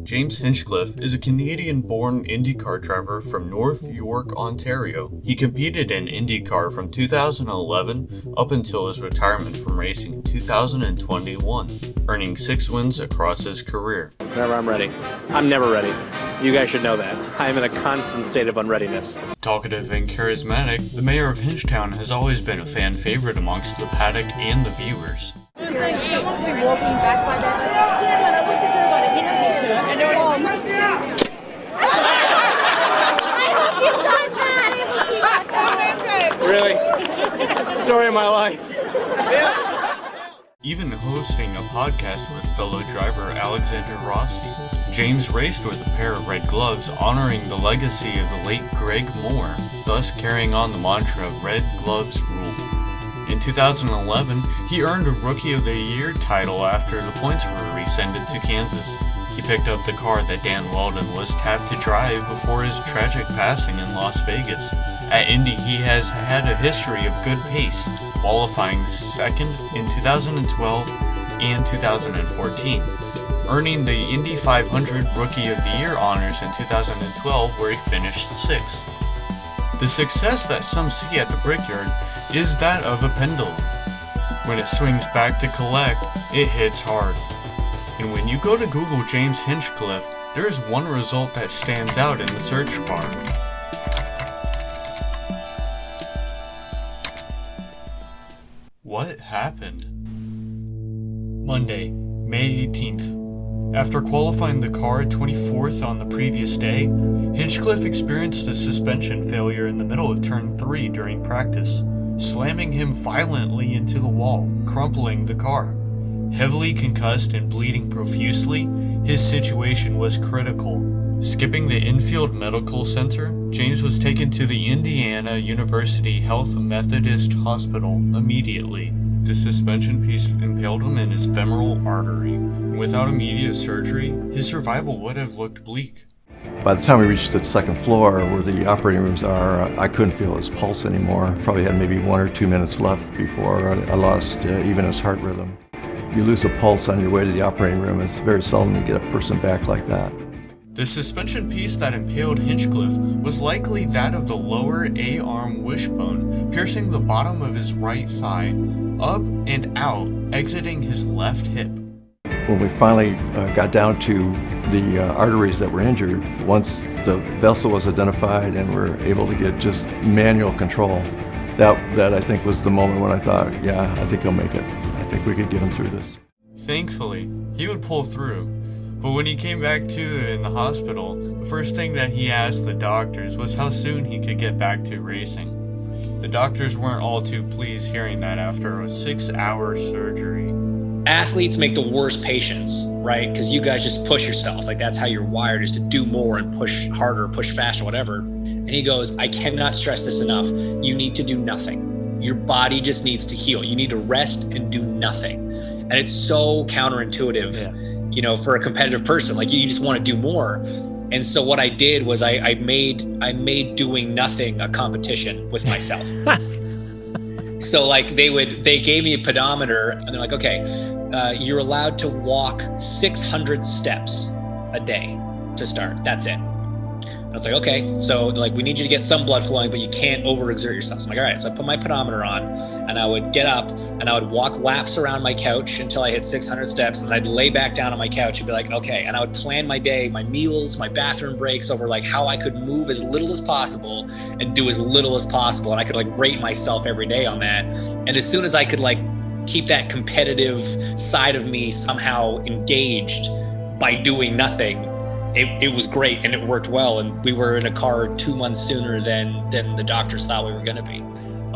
James Hinchcliffe is a Canadian-born Indycar driver from North York, Ontario. He competed in Indycar from 2011 up until his retirement from racing in 2021, earning 6 wins across his career. Whenever I'm ready. I'm never ready. You guys should know that. I am in a constant state of unreadiness. Talkative and charismatic, the mayor of Hinchtown has always been a fan favorite amongst the paddock and the viewers. It was like someone would be walking back by that, like, yeah, man, I wish I could have got a Hinch t-shirt. And they were like, I hope you got that. Really? Story of my life. Even hosting a podcast with fellow driver Alexander Rossi, James raced with a pair of red gloves, honoring the legacy of the late Greg Moore, thus carrying on the mantra "Red Gloves Rule." In 2011, he earned a Rookie of the Year title after the points were rescinded to Kansas. He picked up the car that Dan Wheldon was tapped to drive before his tragic passing in Las Vegas. At Indy, he has had a history of good pace, qualifying second in 2012 and 2014, earning the Indy 500 Rookie of the Year honors in 2012, where he finished 6th. The success that some see at the Brickyard is that of a pendulum. When it swings back to collect, it hits hard. And when you go to Google James Hinchcliffe, there is one result that stands out in the search bar. What happened? Monday, May 18th. After qualifying the car 24th on the previous day, Hinchcliffe experienced a suspension failure in the middle of turn 3 during practice, slamming him violently into the wall, crumpling the car. Heavily concussed and bleeding profusely, his situation was critical. Skipping the infield medical center, James was taken to the Indiana University Health Methodist Hospital immediately. The suspension piece impaled him in his femoral artery, and without immediate surgery, his survival would have looked bleak. By the time we reached the second floor where the operating rooms are, I couldn't feel his pulse anymore. Probably had maybe 1 or 2 minutes left before I lost even his heart rhythm. You lose a pulse on your way to the operating room. It's very seldom you get a person back like that. The suspension piece that impaled Hinchcliffe was likely that of the lower A-arm wishbone, piercing the bottom of his right thigh, up and out, exiting his left hip. When we finally got down to the arteries that were injured, once the vessel was identified and we're able to get just manual control, that I think was the moment when I thought, yeah, I think he'll make it. I think we could get him through this. Thankfully, he would pull through. But when he came back to in the hospital, the first thing that he asked the doctors was how soon he could get back to racing. The doctors weren't all too pleased hearing that after a 6-hour surgery. Athletes make the worst patients, right? Because you guys just push yourselves. Like, that's how you're wired, is to do more and push harder, push faster, whatever. And he goes, I cannot stress this enough. You need to do nothing. Your body just needs to heal. You need to rest and do nothing. And it's so counterintuitive, you know, for a competitive person. Like, you just want to do more. And so what I did was I made doing nothing a competition with myself. So like they gave me a pedometer and they're like, okay, you're allowed to walk 600 steps a day to start. That's it. And I was like, okay, so like, we need you to get some blood flowing, but you can't overexert yourself. So I'm like, all right. So I put my pedometer on and I would get up and I would walk laps around my couch until I hit 600 steps. And then I'd lay back down on my couch and be like, okay. And I would plan my day, my meals, my bathroom breaks over like how I could move as little as possible and do as little as possible. And I could like rate myself every day on that. And as soon as I could like keep that competitive side of me somehow engaged by doing nothing, it was great and it worked well. And we were in a car 2 months sooner than the doctors thought we were going to be.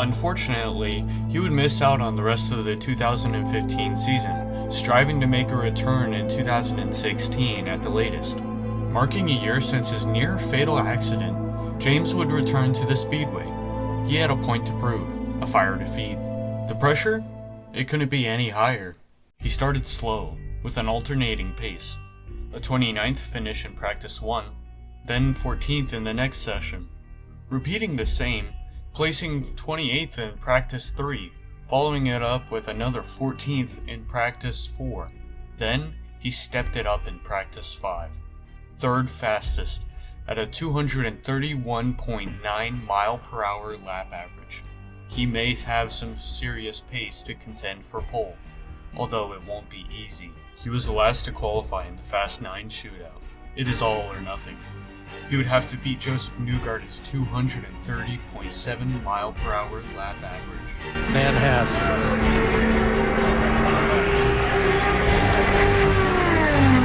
Unfortunately, he would miss out on the rest of the 2015 season, striving to make a return in 2016 at the latest. Marking a year since his near-fatal accident, James would return to the Speedway. He had a point to prove, a fire to feed. The pressure? It couldn't be any higher. He started slow, with an alternating pace. A 29th finish in practice 1, then 14th in the next session. Repeating the same, placing 28th in practice 3, following it up with another 14th in practice 4. Then he stepped it up in practice 5, third fastest at a 231.9 mile per hour lap average. He may have some serious pace to contend for pole, although it won't be easy. He was the last to qualify in the Fast 9 shootout. It is all or nothing. He would have to beat Joseph Newgarden's 230.7 mile per hour lap average. Man has.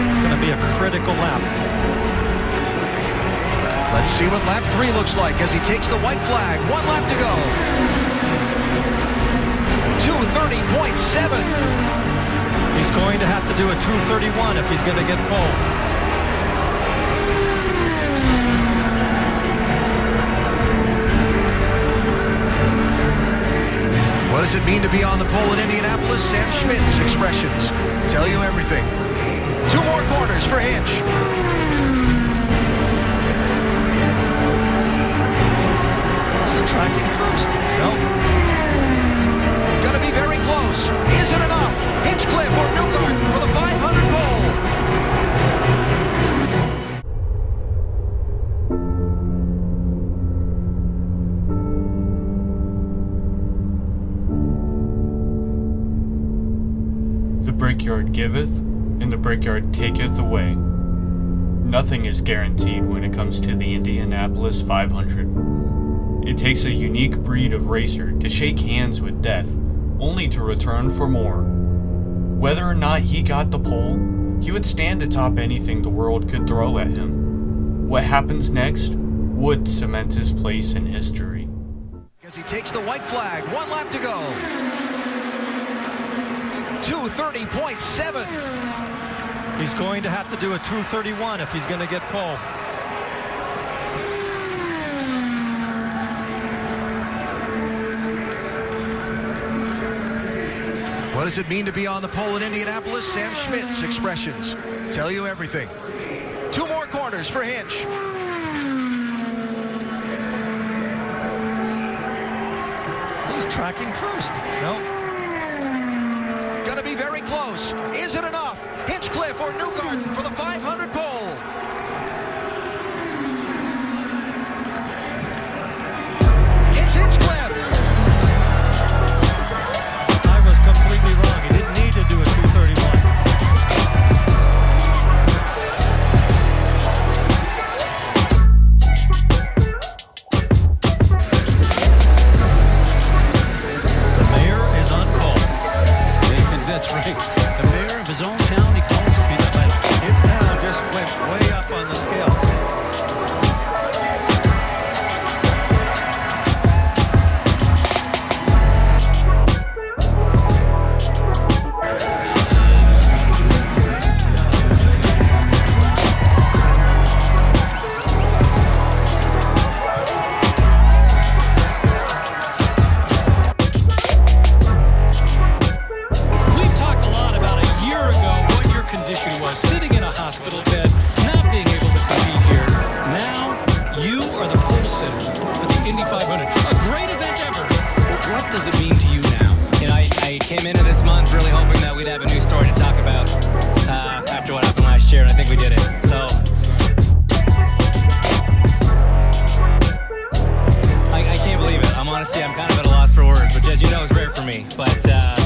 It's going to be a critical lap. Let's see what lap 3 looks like as he takes the white flag. 1 lap to go. 230.7. He's going to have to do a 231 if he's going to get pole. What does it mean to be on the pole in Indianapolis? Sam Schmidt's expressions tell you everything. 2 more corners for Hinch. He's tracking first. No. Gonna be very close. Is it enough? Hinchcliffe or Newgarden for the 500 pole. The Brickyard giveth, and the Brickyard taketh away. Nothing is guaranteed when it comes to the Indianapolis 500. It takes a unique breed of racer to shake hands with death, only to return for more. Whether or not he got the pole, he would stand atop anything the world could throw at him. What happens next would cement his place in history. As he takes the white flag, 1 lap to go. 230.7. He's going to have to do a 231 if he's going to get pole. What does it mean to be on the pole in Indianapolis? Sam Schmidt's expressions tell you everything. 2 more corners for Hinch. He's tracking first. No. Gonna be very close. Is it enough? Hinchcliffe or Newgarden for the 500 pole. It's Hinchcliffe. I was completely wrong. He didn't need to do a 231. The mayor is on pole. That's right. The mayor of his own town, he calls it being title. His town just went way up on the scale. We talked a lot about a year ago what your condition was, sitting in a hospital bed, not being able to compete here. Now, you are the pole sitter for the Indy 500. A great event ever. But what does it mean to you now? You know, I came into this month really hoping that we'd have a new story to talk about after what happened last year, and I think we did it. So, I can't believe it. I'm kind of at a loss for words, which, as you know, is rare for me. But Air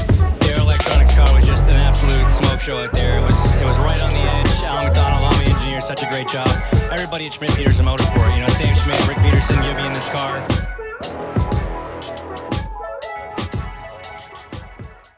Electronics car was just an absolute smoke show out there. It was right on the edge. Alan McDonald, all the engineers, such a great job. Everybody at Schmidt Peterson Motorsport, you know, Sam Schmidt, Rick Peterson, you'll be in this car.